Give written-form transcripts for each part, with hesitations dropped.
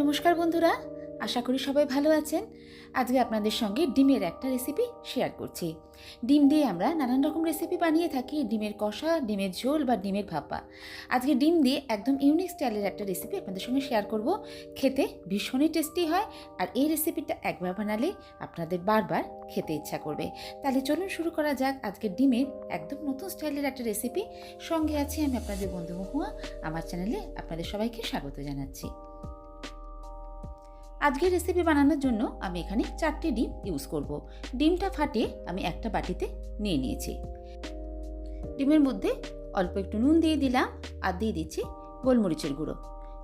নমস্কার বন্ধুরা, আশা করি সবাই ভালো আছেন। আজকে আপনাদের সঙ্গে ডিমের একটা রেসিপি শেয়ার করছি। ডিম দিয়ে আমরা নানান রকম রেসিপি বানিয়ে থাকি, ডিমের কষা, ডিমের ঝোল বা ডিমের ভাপা। আজকে ডিম দিয়ে একদম ইউনিক স্টাইলের একটা রেসিপি আপনাদের সঙ্গে শেয়ার করব। খেতে ভীষণই টেস্টি হয়, আর এই রেসিপিটা একবার বানালে আপনাদের বারবার খেতে ইচ্ছা করবে। তাহলে চলুন শুরু করা যাক আজকে ডিমের একদম নতুন স্টাইলের একটা রেসিপি। সঙ্গে আছি আমি আপনাদের বন্ধু মহুয়া। আমার চ্যানেলে আপনাদের সবাইকে স্বাগত জানাচ্ছি। আজকের রেসিপি বানানোর জন্য আমি এখানে 4টি ডিম ইউজ করব। ডিমটা ফাটিয়ে আমি একটা বাটিতে নিয়ে নিয়েছি। ডিমের মধ্যে অল্প একটু নুন দিয়ে দিলাম আর দিয়ে দিচ্ছি গোলমরিচের গুঁড়ো।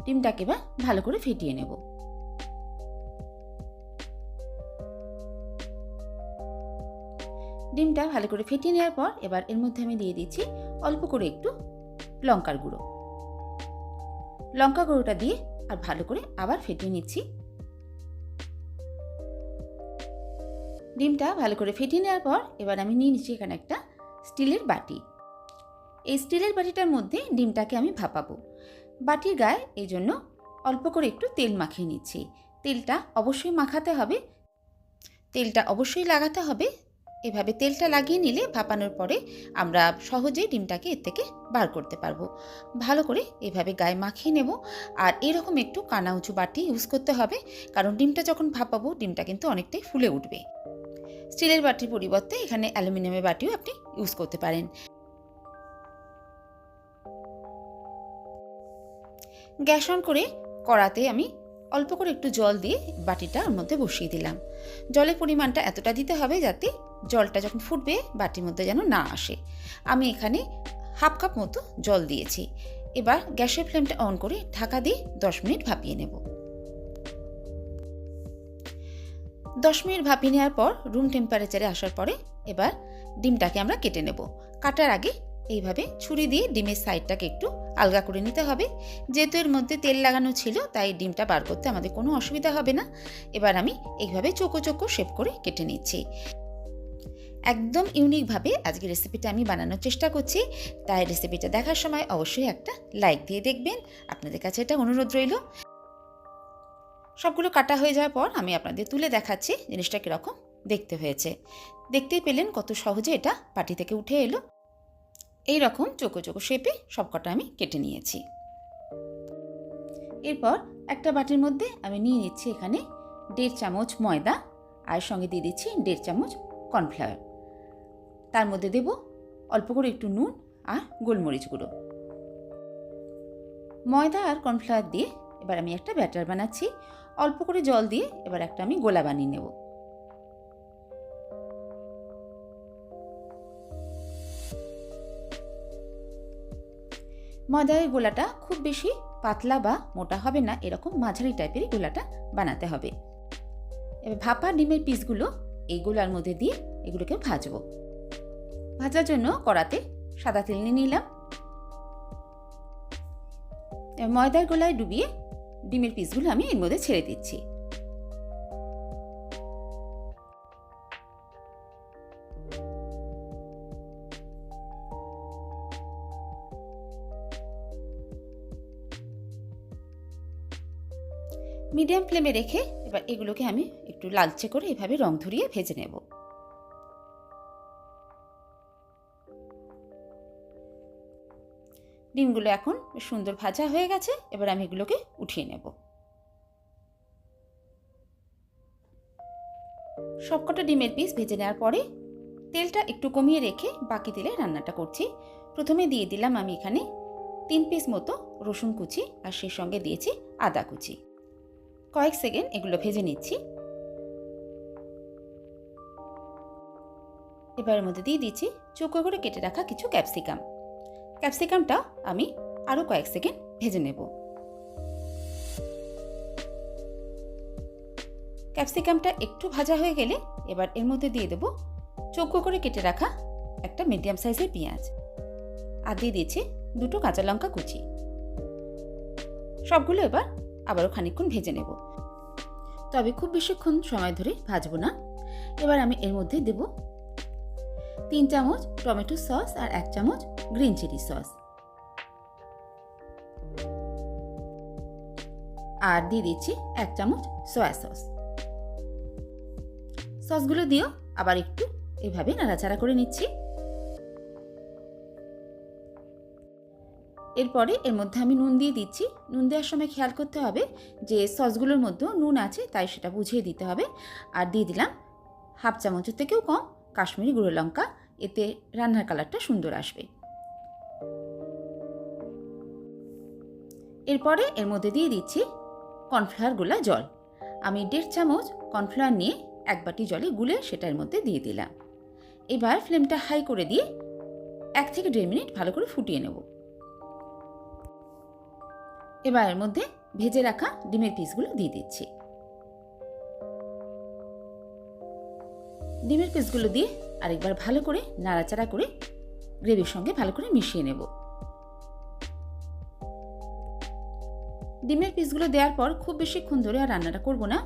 ডিমটাকে এবার ভালো করে ফেটিয়ে নেব। ডিমটা ভালো করে ফেটিয়ে নেওয়ার পর এবার এর মধ্যে আমি দিয়ে দিচ্ছি অল্প করে একটু লঙ্কার গুঁড়ো। লঙ্কা গুঁড়োটা দিয়ে আর ভালো করে আবার ফেটিয়ে নিচ্ছি। ডিমটা ভালো করে ফেটিয়ে নেওয়ার পর এবার আমি নিয়ে নিচ্ছি এখানে একটা স্টিলের বাটি। এই স্টিলের বাটিটার মধ্যে ডিমটাকে আমি ভাপাবো। বাটির গায়ে এই জন্য অল্প করে একটু তেল মাখিয়ে নিচ্ছি। তেলটা অবশ্যই মাখাতে হবে, তেলটা অবশ্যই লাগাতে হবে। এভাবে তেলটা লাগিয়ে নিলে ভাপানোর পরে আমরা সহজেই ডিমটাকে এর থেকে বার করতে পারবো। ভালো করে এভাবে গায়ে মাখিয়ে নেব। আর এরকম একটু কানা উঁচু বাটি ইউজ করতে হবে, কারণ ডিমটা যখন ভাপাবো ডিমটা কিন্তু অনেকটাই ফুলে উঠবে। স্টিলের বাটির পরিবর্তে এখানে অ্যালুমিনিয়ামের বাটিও আপনি ইউজ করতে পারেন। গ্যাস অন করে কড়াতে আমি অল্প করে একটু জল দিয়ে বাটিটা ওর মধ্যে বসিয়ে দিলাম। জলের পরিমাণটা এতটা দিতে হবে যাতে জলটা যখন ফুটবে বাটির মধ্যে যেন না আসে। আমি এখানে হাফ কাপ মতো জল দিয়েছি। এবার গ্যাসের ফ্লেমটা অন করে ঢাকা দিয়ে 10 মিনিট ভাপিয়ে নেব। 10 মিনিট ভাপিয়ে নেওয়ার পর রুম টেম্পারেচারে আসার পরে এবার ডিমটাকে আমরা কেটে নেব। কাটার আগে এইভাবে ছুরি দিয়ে ডিমের সাইডটাকে একটু আলগা করে নিতে হবে। যেহেতু এর মধ্যে তেল লাগানো ছিল তাই ডিমটা বার করতে আমাদের কোনো অসুবিধা হবে না। এবার আমি এইভাবে চোখো চোখো শেপ করে কেটে নিচ্ছি। একদম ইউনিকভাবে আজকে রেসিপিটা আমি বানানোর চেষ্টা করছি, তাই রেসিপিটা দেখার সময় অবশ্যই একটা লাইক দিয়ে দেখবেন। আপনাদের কাছে এটা অনুরোধ রইল। সবগুলো কাটা হয়ে যাওয়ার পর আমি আপনাদের তুলে দেখাচ্ছি জিনিসটা কীরকম দেখতে হয়েছে। দেখতেই পেলেন কত সহজে এটা বাটি থেকে উঠে এলো। এই রকম চোখো চোখো শেপে সবকটা আমি কেটে নিয়েছি। এরপর একটা বাটির মধ্যে আমি নিয়ে নিচ্ছি এখানে 1.5 চামচ ময়দা, আর সঙ্গে দিয়ে দিচ্ছি 1.5 চামচ কর্নফ্লাওয়ার। তার মধ্যে দেব অল্প করে একটু নুন আর গোলমরিচ গুঁড়ো। ময়দা আর কর্নফ্লাওয়ার দিয়ে এবার আমি একটা ব্যাটার বানাচ্ছি। অল্প করে জল দিয়ে এবার একটা আমি গোলা বানিয়ে নেব। ময়দার গোলাটা খুব বেশি পাতলা বা মোটা হবে না, এরকম মাঝারি টাইপের গোলাটা বানাতে হবে। এবার ভাপা ডিমের পিসগুলো এই গোলার মধ্যে দিয়ে এগুলোকে ভাজবো। ভাজার জন্য কড়াতে সাদা তেল নিয়ে নিলাম। ময়দার গোলায় ডুবিয়ে ডিমের পিসগুলো আমি এর মধ্যে ছেড়ে দিচ্ছি। মিডিয়াম ফ্লেমে রেখে এবার এগুলোকে আমি একটু লালচে করে এভাবে রং ধরিয়ে ভেজে নেব। ডিমগুলো এখন সুন্দর ভাজা হয়ে গেছে। এবার আমি এগুলোকে উঠিয়ে নেব। সবকটা ডিমের পিস ভেজে নেওয়ার পরে তেলটা একটু কমিয়ে রেখে বাকি তেলে রান্নাটা করছি। প্রথমে দিয়ে দিলাম আমি এখানে 3 পিস মতো রসুন কুচি, আর সেই সঙ্গে দিয়েছি আদা কুচি। কয়েক সেকেন্ড এগুলো ভেজে নিচ্ছি। এবারের মধ্যে দিয়ে দিচ্ছি চৌকো করে কেটে রাখা কিছু ক্যাপসিকাম। ক্যাপসিকামটা আমি আরও কয়েক সেকেন্ড ভেজে নেব। ক্যাপসিকামটা একটু ভাজা হয়ে গেলে এবার এর মধ্যে দিয়ে দেব চৌকো করে কেটে রাখা একটা মিডিয়াম সাইজের পেঁয়াজ, আর দিয়ে দিয়েছি 2টো কাঁচা লঙ্কা কুচি। সবগুলো এবার আবারও খানিকক্ষণ ভেজে নেব, তবে খুব বেশিক্ষণ সময় ধরে ভাজবো না। এবার আমি এর মধ্যে দেব 3 চামচ টমেটো সস আর 1 চামচ গ্রিন চিলি সস। আর দিয়ে দিচ্ছি 1 চামচ সয়া সস। সসগুলো দিয়েও আবার একটু এভাবে নাড়াচাড়া করে নিচ্ছি। এরপরে এর মধ্যে আমি নুন দিয়ে দিচ্ছি। নুন দেওয়ার সময় খেয়াল করতে হবে যে সসগুলোর মধ্যেও নুন আছে, তাই সেটা বুঝিয়ে দিতে হবে। আর দিয়ে দিলাম 1/2 চামচের থেকেও কম কাশ্মীরি গুঁড়ো লঙ্কা, এতে রান্নার কালারটা সুন্দর আসবে। এরপরে এর মধ্যে দিয়ে দিচ্ছি কর্নফ্লাওয়ার গোলা জল। আমি 1.5 চামচ কর্নফ্লাওয়ার নিয়ে 1 বাটি জলে গুলে সেটার মধ্যে দিয়ে দিলাম। এবার ফ্লেমটা হাই করে দিয়ে 1 থেকে 1.5 মিনিট ভালো করে ফুটিয়ে নেব। এবার এর মধ্যে ভেজে রাখা ডিমের পিসগুলো দিয়ে দিচ্ছি। ডিমের পিসগুলো দিয়ে আরেকবার ভালো করে নাড়াচাড়া করে গ্রেভির সঙ্গে ভালো করে মিশিয়ে নেব। ডিমের পিসগুলো দেওয়ার পর খুব বেশিক্ষণ ধরে আর রান্নাটা করব না,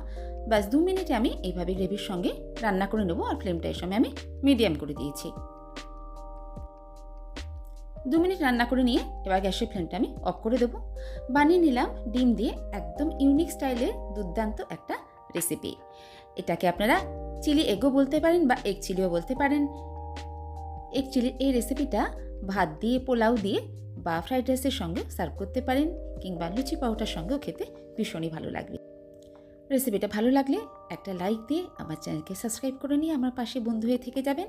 ব্যাস 2 মিনিটে আমি এইভাবে গ্রেভির সঙ্গে রান্না করে নেব। আর ফ্লেমটা এর সময় আমি মিডিয়াম করে দিয়েছি। 2 মিনিট রান্না করে নিয়ে এবার গ্যাসের ফ্লেমটা আমি অফ করে দেবো। বানিয়ে নিলাম ডিম দিয়ে একদম ইউনিক স্টাইলের দুর্দান্ত একটা রেসিপি। এটাকে আপনারা চিলি এগও বলতে পারেন বা এগ চিলিও বলতে পারেন। এগ চিলির এই রেসিপিটা ভাত দিয়ে, পোলাও দিয়ে বা ফ্রাইড রাইসের সঙ্গে সার্ভ করতে পারেন, কিংবা লুচি পাউটার সঙ্গেও খেতে ভীষণই ভালো লাগবে। রেসিপিটা ভালো লাগলে একটা লাইক দিয়ে আমার চ্যানেলকে সাবস্ক্রাইব করে নিয়ে আমার পাশে বন্ধু হয়ে থেকে যাবেন।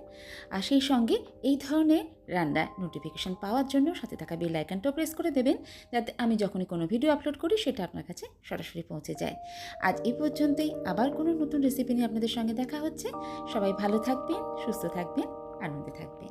আর সেই সঙ্গে এই ধরনের রান্নার নোটিফিকেশান পাওয়ার জন্য সাথে থাকা বেল আইকনটাও প্রেস করে দেবেন, যাতে আমি যখনই কোনো ভিডিও আপলোড করি সেটা আপনার কাছে সরাসরি পৌঁছে যায়। আজ এই পর্যন্তই, আবার কোনো নতুন রেসিপি নিয়ে আপনাদের সঙ্গে দেখা হচ্ছে। সবাই ভালো থাকবেন, সুস্থ থাকবেন, আনন্দে থাকবেন।